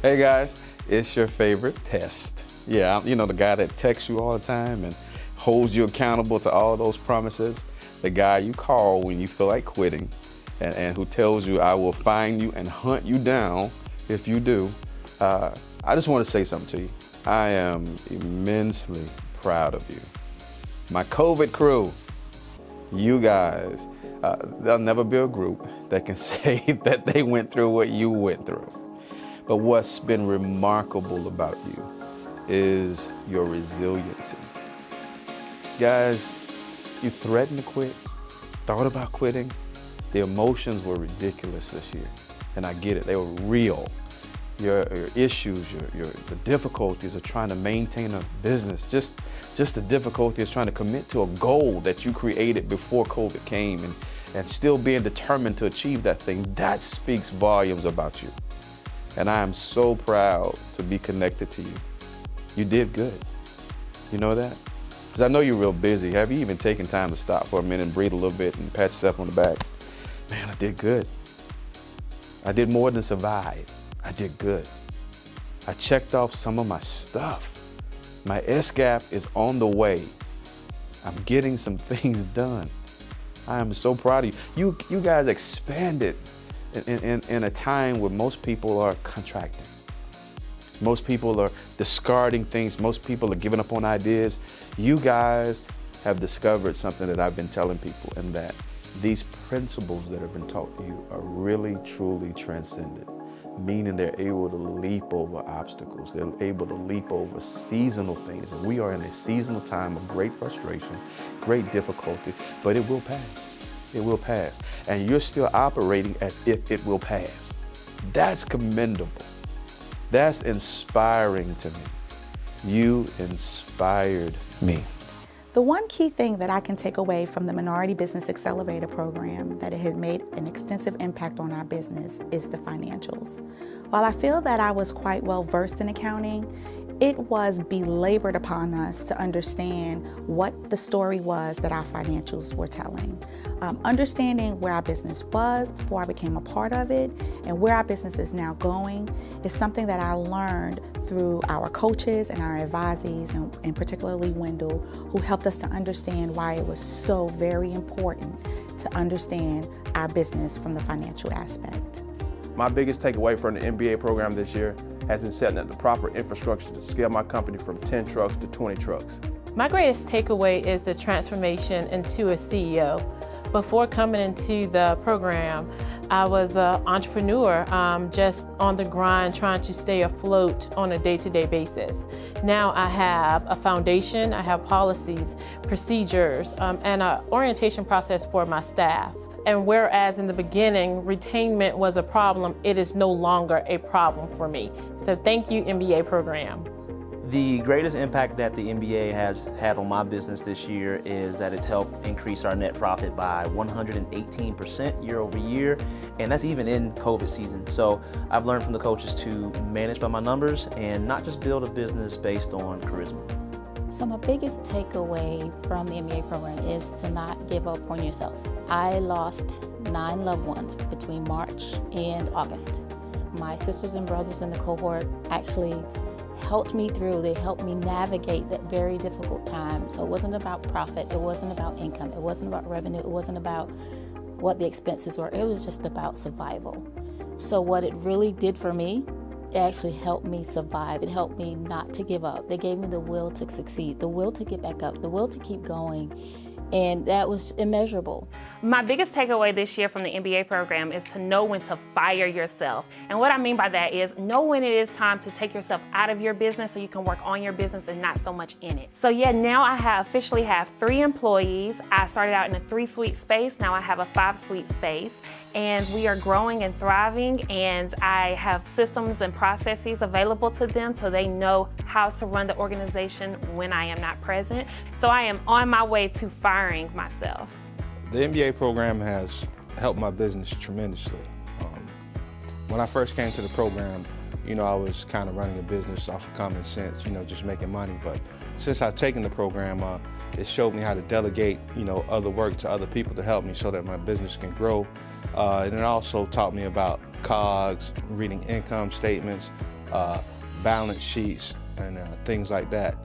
Hey guys, it's your favorite pest. Yeah, you know, the guy that texts you all the time and holds you accountable to all those promises. The guy you call when you feel like quitting and who tells you, I will find you and hunt you down if you do. I just want to say something to you. I am immensely proud of you. My COVID crew, you guys, there'll never be a group that can say that they went through what you went through. But what's been remarkable about you is your resiliency. Guys, you threatened to quit, thought about quitting. The emotions were ridiculous this year, and I get it, they were real. Your issues, the difficulties of trying to maintain a business, just the difficulty of trying to commit to a goal that you created before COVID came and still being determined to achieve that thing, that speaks volumes about you. And I am so proud to be connected to you. You did good. You know that? Because I know you're real busy. Have you even taken time to stop for a minute and breathe a little bit and pat yourself on the back? Man, I did good. I did more than survive. I did good. I checked off some of my stuff. My SGAP is on the way. I'm getting some things done. I am so proud of you. You guys expanded in a time where most people are contracting. Most people are discarding things. Most people are giving up on ideas. You guys have discovered something that I've been telling people, and that these principles that have been taught to you are really, truly transcendent, meaning they're able to leap over obstacles. They're able to leap over seasonal things. And we are in a seasonal time of great frustration, great difficulty, but it will pass. It will pass. And you're still operating as if it will pass. That's commendable. That's inspiring to me. You inspired me. The one key thing that I can take away from the Minority Business Accelerator program, that it has made an extensive impact on our business, is the financials. While I feel that I was quite well versed in accounting, it was belabored upon us to understand what the story was that our financials were telling. Understanding where our business was before I became a part of it and where our business is now going is something that I learned through our coaches and our advisees, and particularly Wendell, who helped us to understand why it was so very important to understand our business from the financial aspect. My biggest takeaway from the MBA program this year has been setting up the proper infrastructure to scale my company from 10 trucks to 20 trucks. My greatest takeaway is the transformation into a CEO. Before coming into the program, I was an entrepreneur, just on the grind, trying to stay afloat on a day-to-day basis. Now I have a foundation, I have policies, procedures, and an orientation process for my staff. And whereas in the beginning, retainment was a problem, it is no longer a problem for me. So thank you, MBA program. The greatest impact that the MBA has had on my business this year is that it's helped increase our net profit by 118% year over year, and that's even in COVID season. So I've learned from the coaches to manage by my numbers and not just build a business based on charisma. So my biggest takeaway from the MBA program is to not give up on yourself. I lost 9 loved ones between March and August. My sisters and brothers in the cohort actually helped me through. They helped me navigate that very difficult time. So it wasn't about profit, it wasn't about income, it wasn't about revenue, it wasn't about what the expenses were, it was just about survival. So what it really did for me, it actually helped me survive. It helped me not to give up. They gave me the will to succeed, the will to get back up, the will to keep going. And that was immeasurable. My biggest takeaway this year from the MBA program is to know when to fire yourself. And what I mean by that is know when it is time to take yourself out of your business so you can work on your business and not so much in it. So yeah, now I officially have 3 employees. I started out in a 3-suite space. Now I have a 5-suite space. And we are growing and thriving, and I have systems and processes available to them so they know how to run the organization when I am not present. So I am on my way to firing myself. The MBA program has helped my business tremendously. When I first came to the program, I was kind of running a business off of common sense, just making money. But since I've taken the program, it showed me how to delegate, other work to other people to help me so that my business can grow. And it also taught me about COGS, reading income statements, balance sheets, and things like that.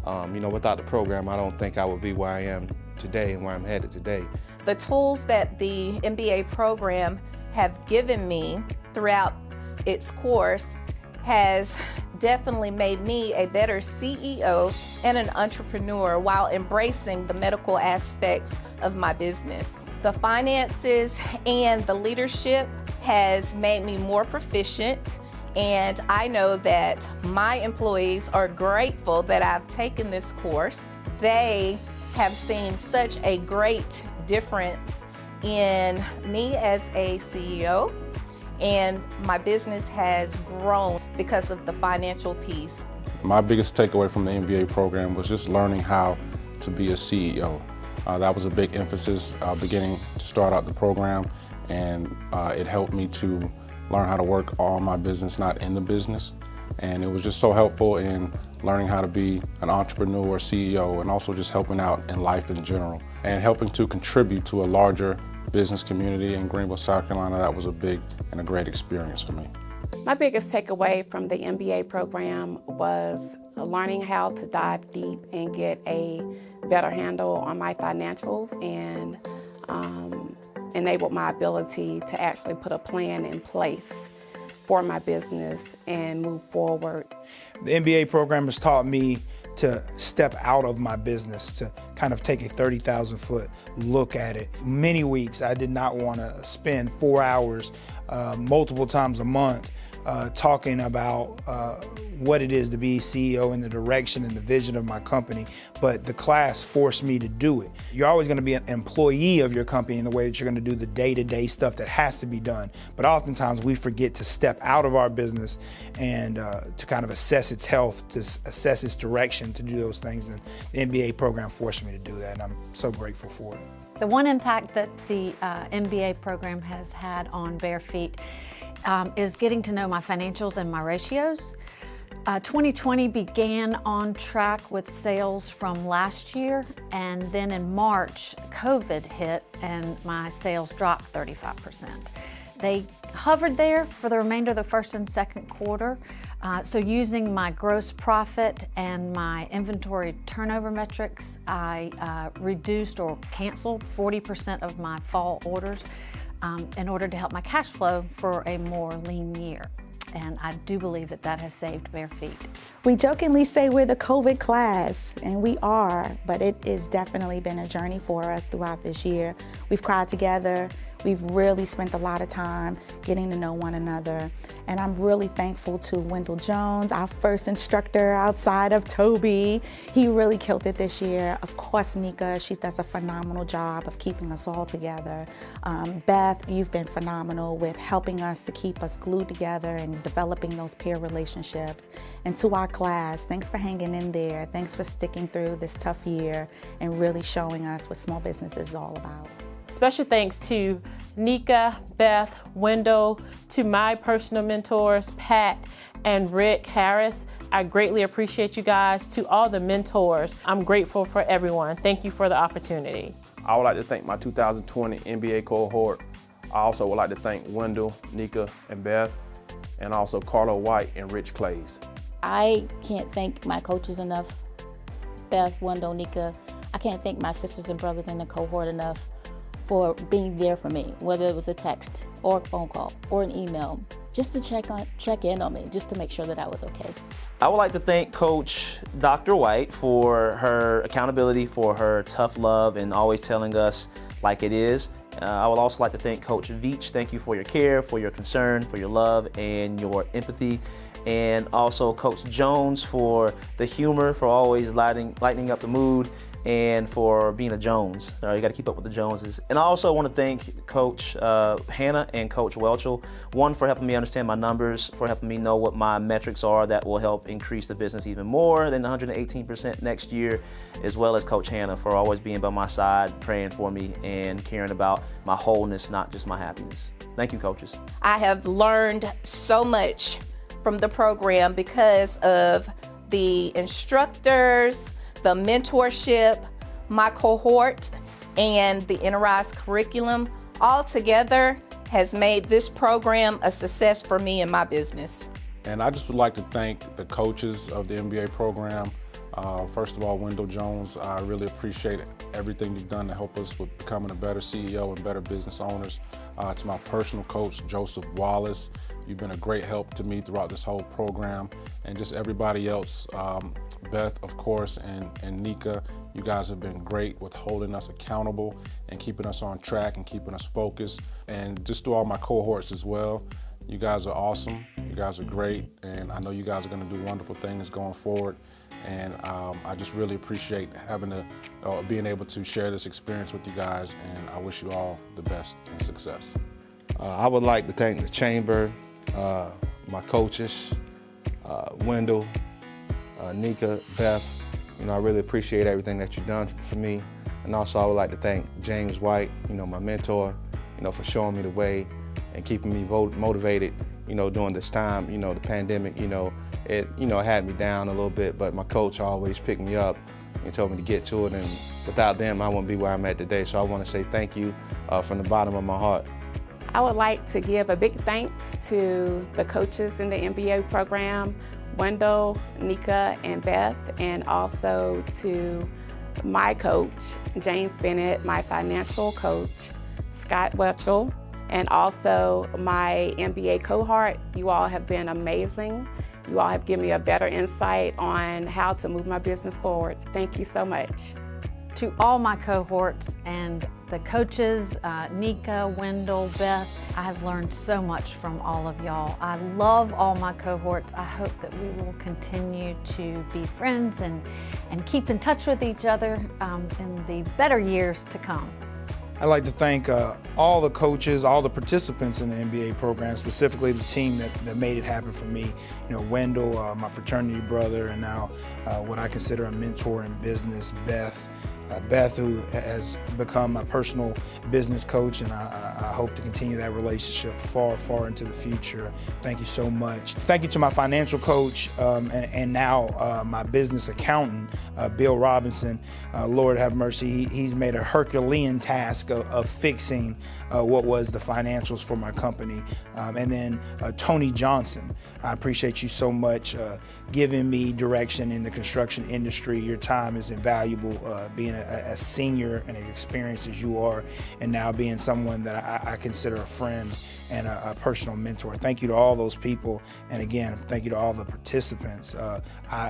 You know, without the program, I don't think I would be where I am today and where I'm headed today. The tools that the MBA program have given me throughout its course has definitely made me a better CEO and an entrepreneur while embracing the medical aspects of my business. The finances and the leadership has made me more proficient, and I know that my employees are grateful that I've taken this course. They have seen such a great difference in me as a CEO, and my business has grown because of the financial piece. My biggest takeaway from the MBA program was just learning how to be a CEO. That was a big emphasis beginning to start out the program, and it helped me to learn how to work on my business, not in the business. And it was just so helpful in learning how to be an entrepreneur, CEO, and also just helping out in life in general, and helping to contribute to a larger business community in Greenville, South Carolina. That was a big and a great experience for me. My biggest takeaway from the MBA program was learning how to dive deep and get a better handle on my financials, and enabled my ability to actually put a plan in place for my business and move forward. The MBA program has taught me to step out of my business, to kind of take a 30,000-foot look at it. Many weeks I did not want to spend 4 hours multiple times a month talking about what it is to be CEO and the direction and the vision of my company, but the class forced me to do it. You're always going to be an employee of your company in the way that you're going to do the day-to-day stuff that has to be done, but oftentimes we forget to step out of our business and to kind of assess its health, to assess its direction, to do those things, and the MBA program forced me to do that, and I'm so grateful for it. The one impact that the MBA program has had on Bare Feet is getting to know my financials and my ratios. 2020 began on track with sales from last year, and then in March, COVID hit and my sales dropped 35%. They hovered there for the remainder of the first and second quarter. So using my gross profit and my inventory turnover metrics, I reduced or canceled 40% of my fall orders in order to help my cash flow for a more lean year. And I do believe that that has saved Bare Feet. We jokingly say we're the COVID class, and we are, but it has definitely been a journey for us throughout this year. We've cried together. We've really spent a lot of time getting to know one another. And I'm really thankful to Wendell Jones, our first instructor outside of Toby. He really killed it this year. Of course, Nika, she does a phenomenal job of keeping us all together. Beth, you've been phenomenal with helping us to keep us glued together and developing those peer relationships. And to our class, thanks for hanging in there. Thanks for sticking through this tough year and really showing us what small business is all about. Special thanks to Nika, Beth, Wendell, to my personal mentors, Pat and Rick Harris. I greatly appreciate you guys. To all the mentors, I'm grateful for everyone. Thank you for the opportunity. I would like to thank my 2020 MBA cohort. I also would like to thank Wendell, Nika, and Beth, and also Carlo White and Rich Clays. I can't thank my coaches enough. Beth, Wendell, Nika. I can't thank my sisters and brothers in the cohort enough for being there for me, whether it was a text or a phone call or an email, just to check in on me, just to make sure that I was okay. I would like to thank Coach Dr. White for her accountability, for her tough love, and always telling us like it is. I would also like to thank Coach VEACH. Thank you for your care, for your concern, for your love, and your empathy. And also Coach Jones for the humor, for always lightening up the mood, and for being a Jones. You got to keep up with the Joneses. And I also want to thank Coach Hannah and Coach Welchel, one for helping me understand my numbers, for helping me know what my metrics are that will help increase the business even more than 118% next year, as well as Coach Hannah for always being by my side, praying for me, and caring about my wholeness, not just my happiness. Thank you, coaches. I have learned so much from the program because of the instructors, the mentorship, my cohort, and the Enterprise curriculum all together has made this program a success for me and my business. And I just would like to thank the coaches of the MBA program. First of all, Wendell Jones, I really appreciate everything you've done to help us with becoming a better CEO and better business owners. To my personal coach, Joseph Wallace, you've been a great help to me throughout this whole program. And just everybody else, Beth, of course, and Nika, you guys have been great with holding us accountable and keeping us on track and keeping us focused. And just to all my cohorts as well, you guys are awesome, you guys are great, and I know you guys are going to do wonderful things going forward. And I just really appreciate being able to share this experience with you guys, and I wish you all the best and success. I would like to thank the Chamber, my coaches, Wendell, Nika, Beth. I really appreciate everything that you've done for me. And also I would like to thank James White, my mentor, for showing me the way and keeping me motivated, during this time, the pandemic, it had me down a little bit, but my coach always picked me up and told me to get to it, and without them, I wouldn't be where I'm at today. So I want to say thank you from the bottom of my heart. I would like to give a big thanks to the coaches in the MBA program, Wendell, Nika, and Beth, and also to my coach, James Bennett, my financial coach, Scott Wetchell, and also my MBA cohort. You all have been amazing. You all have given me a better insight on how to move my business forward. Thank you so much. To all my cohorts and the coaches, Nika, Wendell, Beth, I have learned so much from all of y'all. I love all my cohorts. I hope that we will continue to be friends and keep in touch with each other in the better years to come. I'd like to thank all the coaches, all the participants in the MBA program, specifically the team that made it happen for me. Wendell, my fraternity brother, and now what I consider a mentor in business, Beth, who has become my personal business coach, and I hope to continue that relationship far, far into the future. Thank you so much. Thank you to my financial coach and now my business accountant, Bill Robinson. Lord have mercy, he's made a Herculean task of fixing what was the financials for my company. And then Tony Johnson, I appreciate you so much giving me direction in the construction industry. Your time is invaluable, being a senior and as experienced as you are, and now being someone that I consider a friend and a personal mentor. Thank you to all those people, and again, thank you to all the participants.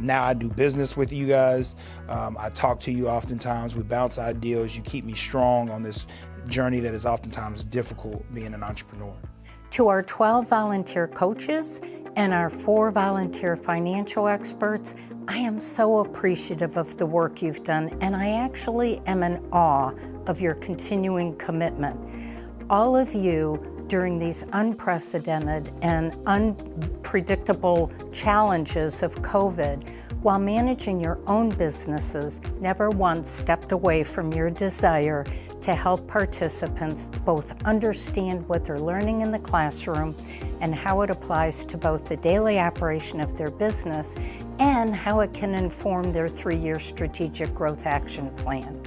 Now I do business with you guys. I talk to you oftentimes. We bounce ideas. You keep me strong on this journey that is oftentimes difficult being an entrepreneur. To our 12 volunteer coaches and our 4 volunteer financial experts, I am so appreciative of the work you've done, and I actually am in awe of your continuing commitment. All of you, during these unprecedented and unpredictable challenges of COVID, while managing your own businesses, never once stepped away from your desire to help participants both understand what they're learning in the classroom and how it applies to both the daily operation of their business and how it can inform their 3-year strategic growth action plan.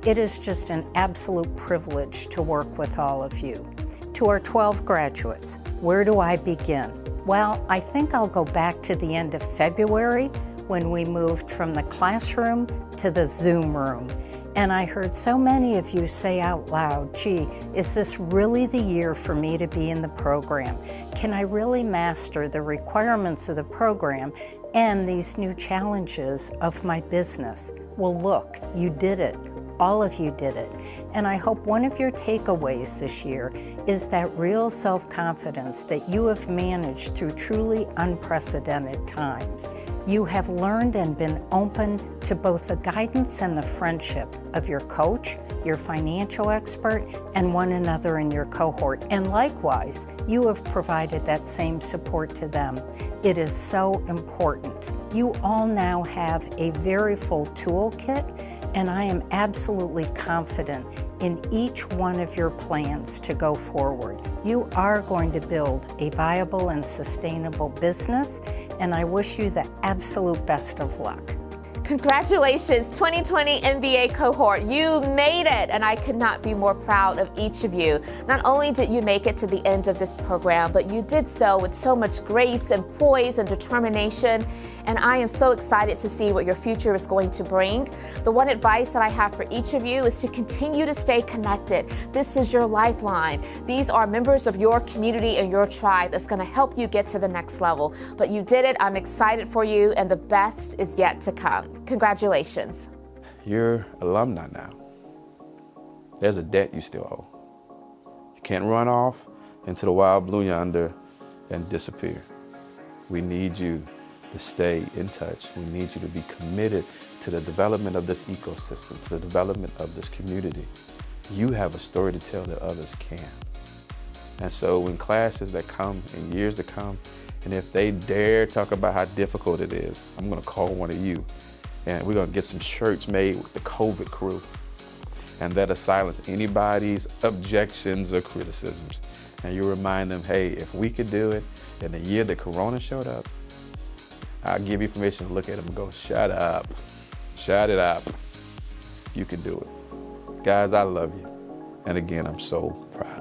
It is just an absolute privilege to work with all of you. To our 12 graduates, where do I begin? Well, I think I'll go back to the end of February when we moved from the classroom to the Zoom room. And I heard so many of you say out loud, gee, is this really the year for me to be in the program? Can I really master the requirements of the program and these new challenges of my business? Well, look, you did it. All of you did it. And I hope one of your takeaways this year is that real self-confidence that you have managed through truly unprecedented times. You have learned and been open to both the guidance and the friendship of your coach, your financial expert, and one another in your cohort. And likewise, you have provided that same support to them. It is so important. You all now have a very full toolkit, and I am absolutely confident in each one of your plans to go forward. You are going to build a viable and sustainable business, and I wish you the absolute best of luck. Congratulations, 2020 MBA cohort. You made it, and I could not be more proud of each of you. Not only did you make it to the end of this program, but you did so with so much grace and poise and determination. And I am so excited to see what your future is going to bring. The one advice that I have for each of you is to continue to stay connected. This is your lifeline. These are members of your community and your tribe that's going to help you get to the next level. But you did it. I'm excited for you, and the best is yet to come. Congratulations. You're alumni now. There's a debt you still owe. You can't run off into the wild blue yonder and disappear. We need you to stay in touch. We need you to be committed to the development of this ecosystem, to the development of this community. You have a story to tell that others can't. And so when classes that come in years to come, and if they dare talk about how difficult it is, I'm gonna call one of you, and we're gonna get some shirts made with the COVID crew, and that'll silence anybody's objections or criticisms. And you remind them, hey, if we could do it in the year that Corona showed up, I'll give you permission to look at them and go, shut up, shut it up. You can do it. Guys, I love you. And again, I'm so proud.